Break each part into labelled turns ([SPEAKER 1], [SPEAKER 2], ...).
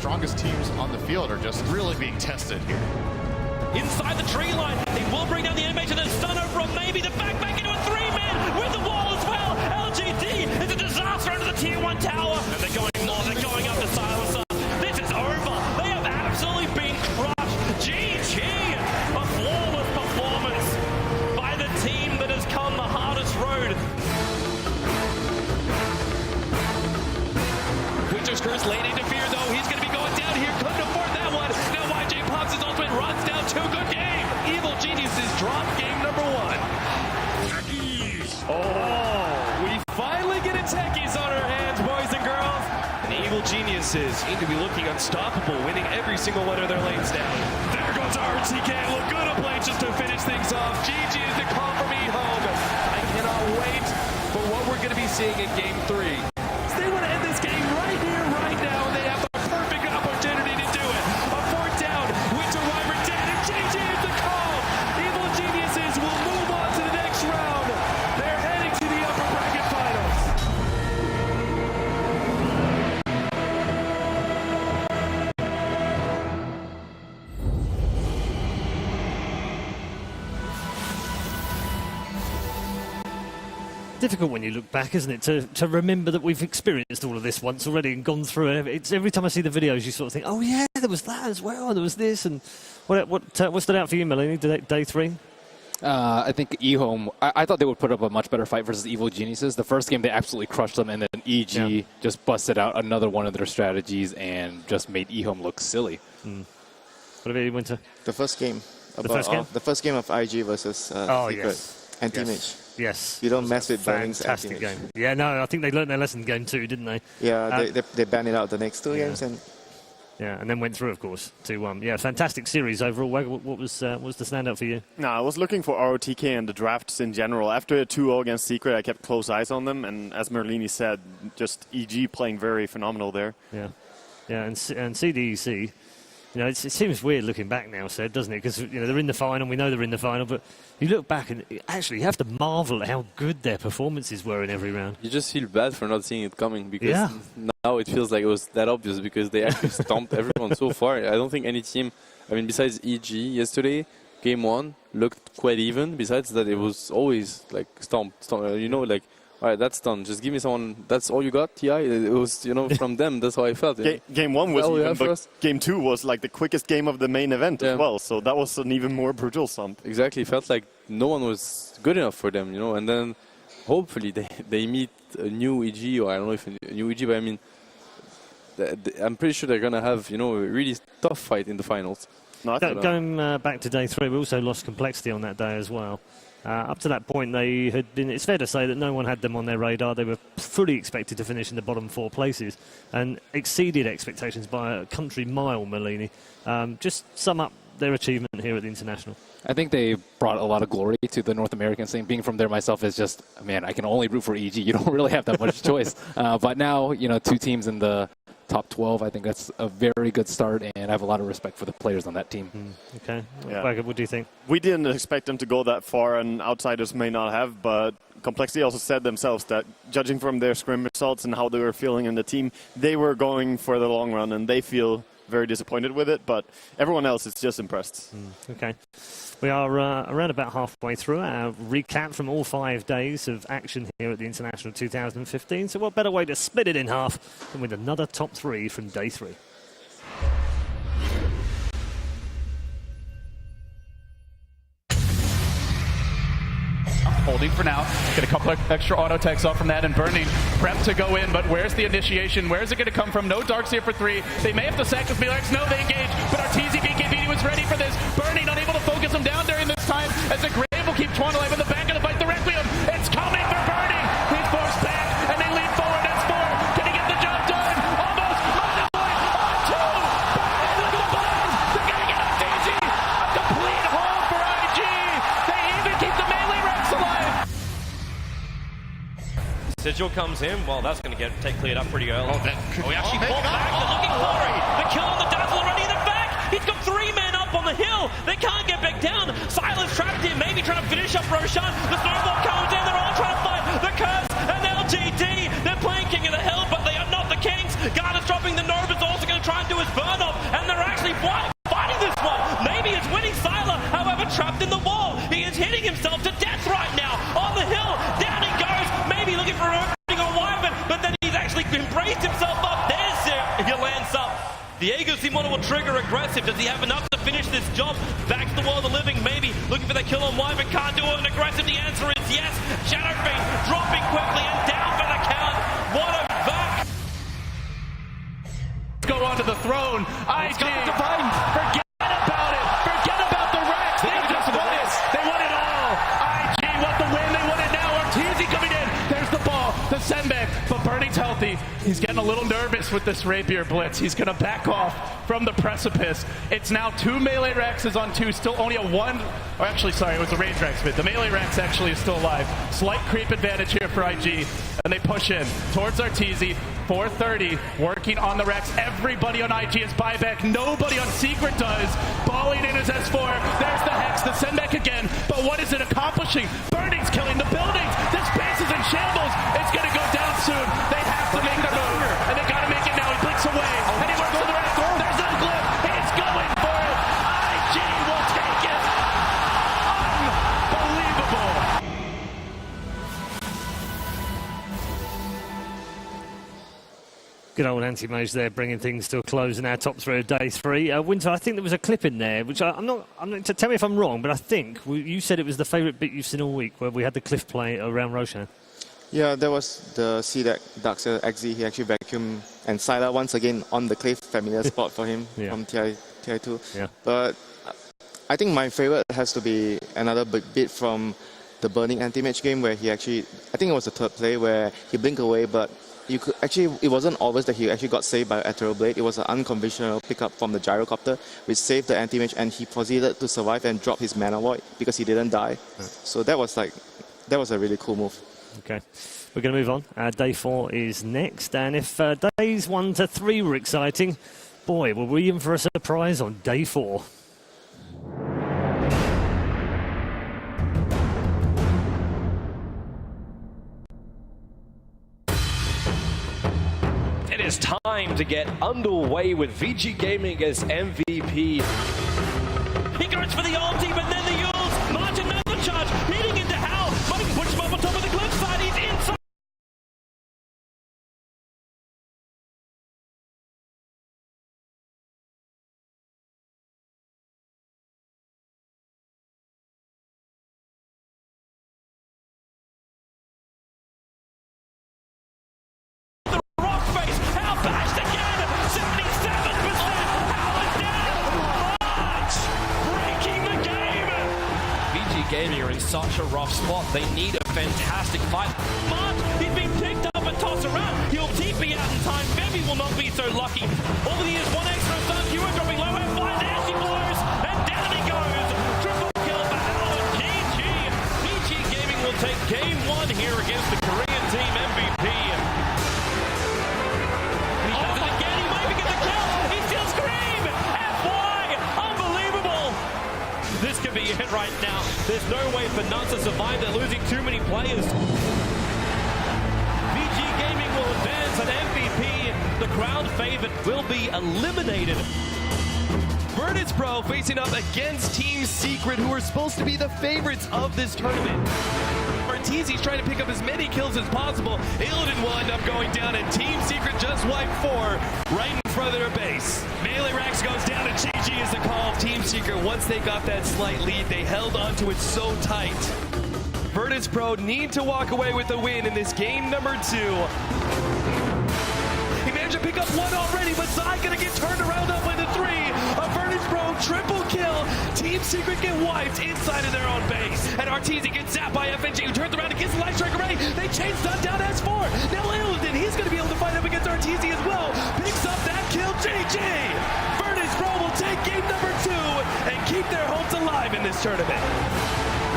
[SPEAKER 1] strongest teams on the field are just really being tested here.
[SPEAKER 2] Inside the tree line, he will bring down the animation, then stun over on maybe the back into a 3-man with the wall as well. LGD is a disaster under the tier 1 tower, and they're going up to Silencer. This is over. They have absolutely been crushed. GG, a flawless performance by the team that has come the hardest road. Winter Screws late interfere though. He's going to be going down here. Couldn't afford that one. Now YJ pops his ultimate, runs down 2. Good game. Evil Geniuses drop game number 1. Oh, we finally get a techies on our hands, boys and girls. And the Evil Geniuses seem to be looking unstoppable, winning every single one of their lanes down. There goes RTK. Look good up lane just to finish things off. GG is the call for me home. I cannot wait for what we're going to be seeing in game 3. They want to end this game right here, right now, and they have the perfect opportunity to do it. A 4th down, Winter Wyvern dead, and GG is the call. Evil Geniuses will move on to the next round. They're heading to the upper bracket finals.
[SPEAKER 3] Difficult when you look back, isn't it, to remember that we've experienced all of this once already and gone through it. It's every time I see the videos, you sort of think, oh yeah, there was that as well, and there was this, and what stood out for you, Melanie? Day 3?
[SPEAKER 4] I think eHome, I thought they would put up a much better fight versus Evil Geniuses. The first game, they absolutely crushed them, and then EG just busted out another one of their strategies and just made eHome look silly.
[SPEAKER 3] What about you, Winter?
[SPEAKER 5] The first game.
[SPEAKER 3] The
[SPEAKER 5] first game of IG versus Secret. Anti-Mage.
[SPEAKER 3] Yes.
[SPEAKER 5] You don't mess with Burning's
[SPEAKER 3] fantastic game. Yeah, no, I think they learned their lesson in game 2, didn't they?
[SPEAKER 5] Yeah, they banned it out the next 2 games.
[SPEAKER 3] And then went through, of course, to fantastic series overall. What was the standout for you?
[SPEAKER 6] No, I was looking for ROTK and the drafts in general. After a 2-0 against Secret, I kept close eyes on them, and as Merlini said, just EG playing very phenomenal there.
[SPEAKER 3] Yeah, and CDEC. It seems weird looking back now, doesn't it? Because they're in the final, we know they're in the final, but you look back and actually you have to marvel at how good their performances were in every round.
[SPEAKER 7] You just feel bad for not seeing it coming, because now it feels like it was that obvious, because they actually stomped everyone so far. I don't think any team, besides EG yesterday, game 1 looked quite even. Besides that, it was always like stomp. All right, that's done. Just give me someone. That's all you got, TI? It was, from them. That's how I felt.
[SPEAKER 6] Game 1 was even, but game 2 was like the quickest game of the main event as well. So that was an even more brutal stomp.
[SPEAKER 7] Exactly. It felt like no one was good enough for them, And then hopefully they meet a new EG, or I don't know if a new EG, but I'm pretty sure they're going to have, a really tough fight in the finals.
[SPEAKER 3] Going back to day 3, we also lost complexity on that day as well. Up to that point, they had been. It's fair to say that no one had them on their radar. They were fully expected to finish in the bottom 4 places and exceeded expectations by a country mile, Merlini. Just sum up their achievement here at the International.
[SPEAKER 4] I think they brought a lot of glory to the North American scene. Being from there myself is just, man, I can only root for EG. You don't really have that much choice. But now, 2 teams in the top 12, I think that's a very good start, and I have a lot of respect for the players on that team.
[SPEAKER 3] Okay.
[SPEAKER 6] Yeah.
[SPEAKER 3] What do you think?
[SPEAKER 6] We didn't expect them to go that far, and outsiders may not have, but Complexity also said themselves that judging from their scrim results and how they were feeling in the team, they were going for the long run, and they feel very disappointed with it, but everyone else is just impressed.
[SPEAKER 3] Okay. We are around about halfway through our recap from all 5 days of action here at the International 2015. So what better way to split it in half than with another top 3 from day 3.
[SPEAKER 8] Holding for now. Get a couple of extra auto techs off from that, and Burning prep to go in, but where's the initiation? Where's it going to come from? No Darks here for 3. They may have to sack with Milax. No, they engage, but Arteezy BKB was ready for this. Burning unable to focus him down during this time as the Grave will keep Twan alive in the back of the fight. The Requiem, it's coming for Burning. He's forced back, and they lead forward. It's 4. Can he get the job done? Almost. On 2. Burning, look at the bombs. They're going to get Arteezy. A complete hold for IG. They even keep the melee Rex alive.
[SPEAKER 2] Sigil comes in. Well, that's going to take cleared up pretty early. He actually fought back. They're looking for it. The kill on the Dazzle already in the back. He's got 3 men up on the hill. They can't get back down. Silence trapped him. Maybe trying to finish up Roshan. The snowball comes in. They're all trying to fight. The Curse and LGD. They're playing King of the Hill, but they are not the Kings. Garner's dropping. The Nova's also going to try and do his
[SPEAKER 9] braced himself up. He lands up. Diego Simona will trigger aggressive. Does he have enough to finish this job? Back to the world of living, maybe. Looking for the kill on Y, but can't do it. An aggressive, the answer is yes. Shadowfiend dropping quickly and down for the count. What a back.
[SPEAKER 8] Go onto the throne. IG, forget about it. Forget about the Rex. They just won it. They won it all. IG want the win. They won it now. Arteezy coming in. There's the ball. The send back. But Burning's healthy. He's getting a little nervous with this rapier blitz. He's going to back off from the precipice. It's now 2 melee Rexes on 2. Still only a 1. Or actually, sorry, it was a range Rex, but the melee Rex actually is still alive. Slight creep advantage here for IG. And they push in towards Arteezy. 430, working on the Rex. Everybody on IG is buyback. Nobody on Secret does. Balling in his S4. There's the Hex, the send back again. But what is it accomplishing? Burning's killing the buildings. This base is in shambles. It's going to go down soon. They have to make the move. And they got to make it now. He blinks away. And he works to the Rex. There's no glip. He's going for it. IG will take it. Unbelievable.
[SPEAKER 3] Good old anti-mage there, bringing things to a close in our top 3 of day 3. Winter, I think there was a clip in there, which I'm not. Tell me if I'm wrong, but I think you said it was the favourite bit you've seen all week, where we had the cliff play around Roshan.
[SPEAKER 5] Yeah, there was the Sea Deck Darkseer XZ. He actually vacuumed, and Sylar once again on the cliff, familiar spot for him from TI2.
[SPEAKER 3] Yeah.
[SPEAKER 5] But I think my favourite has to be another bit from the Burning anti-mage game, where he actually, I think it was the third play, where he blinked away, but you could actually, it wasn't obvious that he actually got saved by Ethereal Blade. It was an unconventional pickup from the Gyrocopter, which saved the anti-mage, and he proceeded to survive and drop his Mana Void because he didn't die. So that was a really cool move.
[SPEAKER 3] Okay, we're going to move on. Day 4 is next, and if days 1 to 3 were exciting, boy, were we in for a surprise on day 4.
[SPEAKER 2] It is time to get underway with VG Gaming as MVP.
[SPEAKER 9] He goes for the ulti, but then the Yules launch another charge, hitting into Hal. Fighting push him up on top of the cliffside. He's inside. The rock face. Hal bashed again. 77%. Hal is down. March breaking the game. VG Gaming are in such a rough spot. They need a fantastic fight. March, he's been picked up and tossed around. He'll TP out in time. Bevy will not be so lucky. Over the years, 1 extra stun. Hero dropping low and fly. There she blows. And down he goes. Triple kill for Hal and GG. VG Gaming will take game 1 here against the Korean team MVP. And he does it again. He might even get the kill. He steals Scream. FY. Unbelievable. This could be it right now. There's no way for Nuns to survive. They're losing too many players. VG Gaming will advance an MVP. The crowd favorite will be eliminated.
[SPEAKER 2] Virtus Pro facing up against Team Secret, who are supposed to be the favorites of this tournament. Arteezy's trying to pick up as many kills as possible. Illidan will end up going down, and Team Secret just wiped 4 right in front of their base. Melee Rex goes down, and GG is the call of Team Secret. Once they got that slight lead, they held onto it so tight. Virtus Pro need to walk away with the win in this game number 2. He managed to pick up 1 already, but Zai gonna get turned around up by the 3. A Virtus Pro triple kill. Team Secret get wiped inside of their own base. And Arteezy gets zapped by FNG, who turns around and gets the light strike array. They chase Stun down S4. Now Illidan, he's gonna be able to fight up against Arteezy as well. Picks up that kill, GG. Virtus Pro will take game number 2 and keep their hopes alive in this tournament.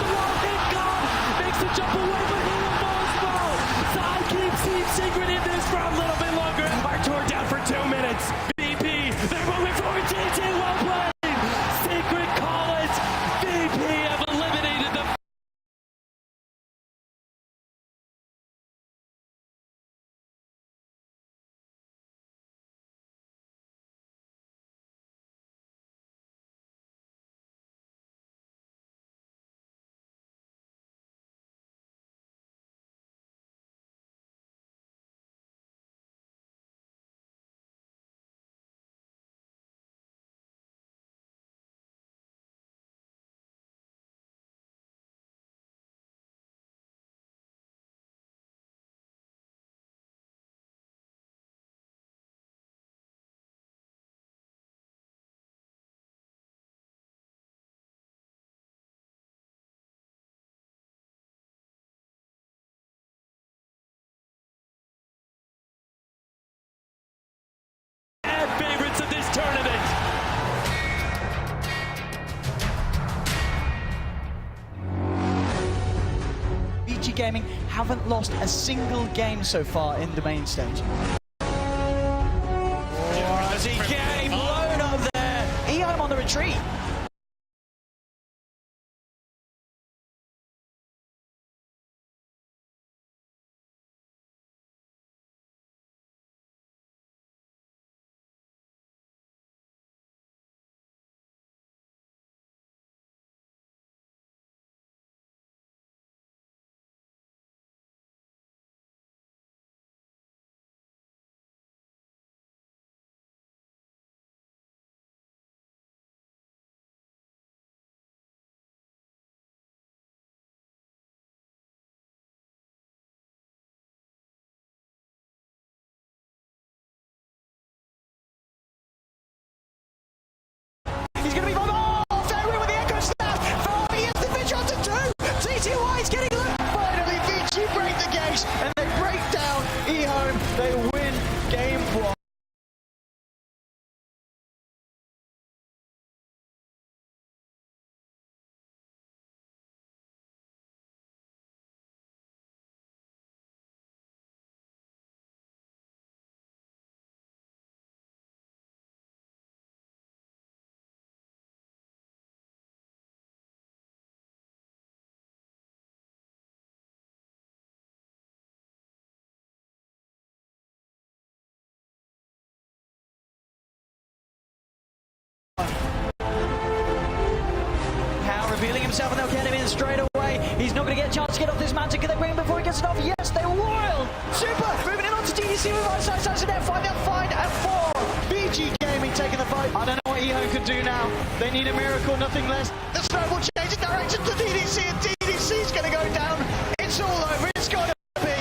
[SPEAKER 2] The wall hit God makes the jump away, but he will fall as well. Zai keeps Team Secret in this for a little bit longer. Artur down for 2 minutes. BP, they're moving forward. GG, well played. Secret call it. VP have eliminated the
[SPEAKER 10] Gaming haven't lost a single game so far in the main stage. LGD getting blown up there. EHOME on the retreat. He's going to be on. Oh, Fairway with the Echo Snap. Ferrari has the Vigil to do. TTY is getting low. Finally, Vici break the gate and they break down EHOME. They win game 1. Revealing himself and they'll get him in straight away. He's not going to get a chance to get off this mountain. Can they bring him before he gets it off? Yes, they will. Super. Moving in onto TDC with right side sides in there. Find that find at 4. VG Gaming taking the fight. I don't know what EHOME can do now. They need a miracle, nothing less. The snowball changes direction to TDC and TDC's going to go down. It's all over. It's got to be.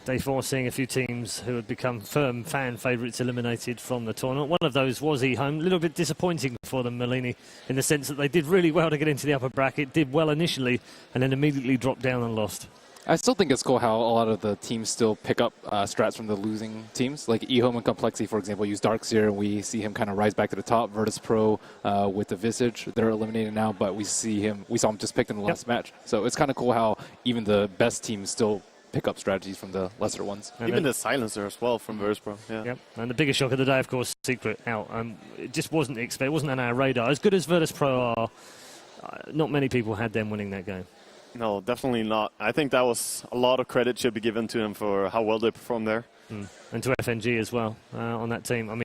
[SPEAKER 3] Day 4 seeing a few teams who had become firm fan favourites eliminated from the tournament. One of those was EHOME. A little bit disappointing for them, Malini, in the sense that they did really well to get into the upper bracket, did well initially, and then immediately dropped down and lost.
[SPEAKER 4] I still think it's cool how a lot of the teams still pick up strats from the losing teams. Like EHOME and Complexity, for example, use Darkseer, and we see him kind of rise back to the top. Virtus Pro with the Visage, they're eliminated now, but we saw him just picked in the last match. So it's kind of cool how even the best teams still pick up strategies from the lesser ones.
[SPEAKER 6] And even the Silencer as well from Virtus Pro. Yeah.
[SPEAKER 3] Yep. And the biggest shock of the day, of course, Secret out. It just wasn't expected. It wasn't on our radar. As good as Virtus Pro are, not many people had them winning that game.
[SPEAKER 6] No, definitely not. I think that was a lot of credit should be given to them for how well they performed there.
[SPEAKER 3] And to FNG as well on that team. I mean,